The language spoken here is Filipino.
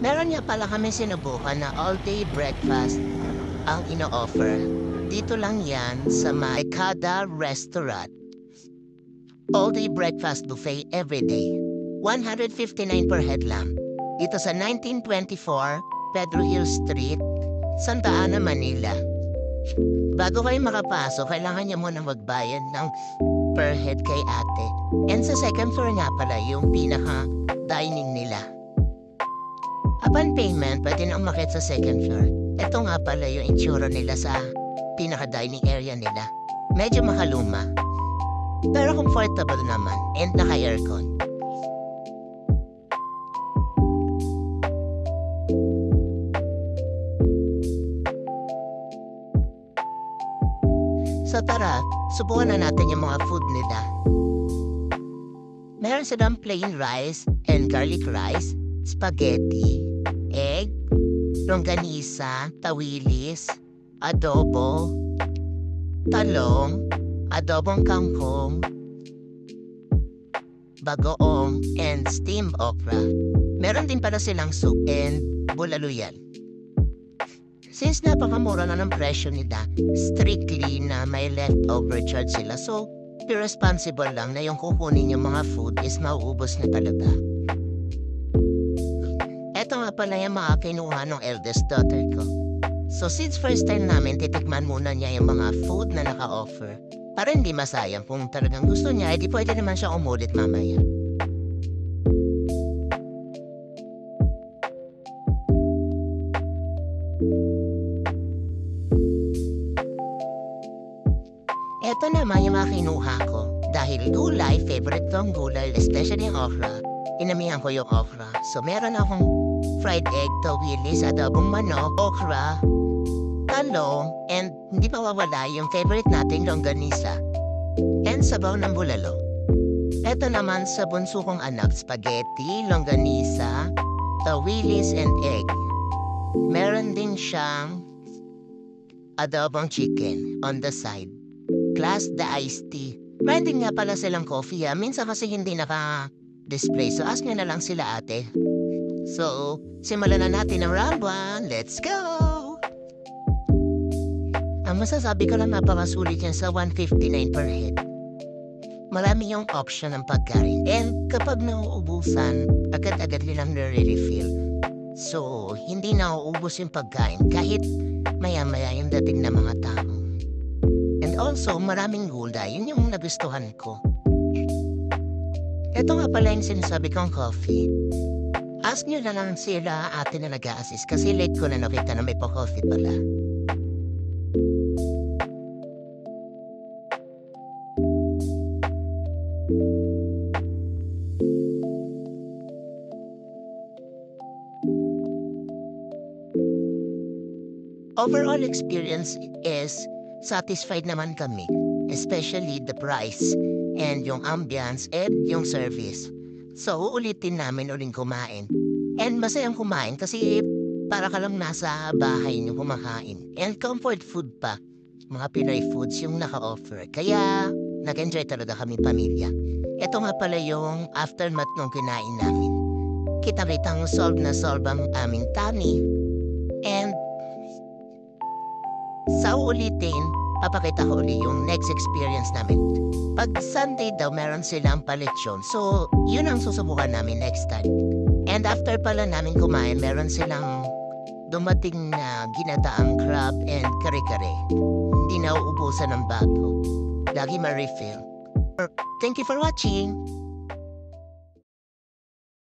Meron nga pala kami sinubukan na all-day breakfast ang ino-offer. Dito lang yan sa Maikada Restaurant. All-day breakfast buffet everyday. 159 per head lang. Dito sa 1924 Pedro Hill Street, Santa Ana, Manila. Bago kayo makapasok, kailangan niya muna magbayad ng per head kay ate. And sa second floor nga pala yung pinaka-dining nila. Upon payment, pwede na umakit sa second floor. Ito nga pala yung itsura nila sa pinaka-dining area nila. Medyo makaluma. Pero comfortable naman and naka-aircon. So tara, subukan na natin yung mga food nila. Meron silang plain rice and garlic rice, spaghetti, egg, longganisa, tawilis, adobo, talong, adobong kangkong, bagoong, and steamed okra. Meron din pala silang soup and bulaluyan. Since napakamura na ng presyo nila, strictly na may leftover charge sila. So, be responsible lang na yung kukunin yung mga food is mauubos na talaga. Eto nga pala yung mga kinuha ng eldest daughter ko. So, since first time namin, titikman muna niya yung mga food na naka-offer. Para hindi masayang kung talagang gusto niya, edi pwede naman siya umulit mamaya. Ito naman yung mga kinuha ko. Dahil gulay, favorite ko ang gulay, especially ang okra. Inamihan ko yung okra. So meron akong fried egg, tawilis, adobong manok, okra, talong, and hindi mawawala yung favorite nating longganisa. And sabaw ng bulalo. Ito naman sa bunso kong anak, spaghetti, longganisa, tawilis, and egg. Meron din siyang adobong chicken on the side. Plus the iced tea. Meron din nga pala silang coffee ha. Minsan kasi hindi naka-display. So ask nyo na lang sila ate. So, simulan na natin ang round 1. Let's go! Ang masasabi ko lang napakasulit yan sa 159 per head. Marami yung option ng pagkain. And kapag nauubusan, agad-agad nilang nare-refill. So, hindi nauubos yung pagkain kahit maya-maya yung dating ng mga tao. And also, maraming gulay. Yun yung nagustuhan ko. Ito nga pala yung sinasabi kong coffee. Ask nyo na lang sila ate na nag-a-assist kasi late ko na nakita na may pa-coffee pala. Overall experience is satisfied naman kami, especially the price and yung ambience and yung service. So, uulitin namin uling kumain. And masayang kumain kasi para ka lang nasa bahay niyo kumakain. And comfort food pa, mga Pinoy foods yung naka-offer. Kaya, nag-enjoy talaga kami pamilya. Ito nga pala yung aftermath nung kinain namin. Kita-kitang solve na solve ang aming tummy. And sa uulitin, papakita ko ulit yung next experience namin. Pag Sunday daw, meron silang paletsyon. So, yun ang susubukan namin next time. And after pala namin kumain, meron silang dumating na ginataang crab and kare-kare. Hindi na uubusan ng bago. Lagi ma-refill. Thank you for watching!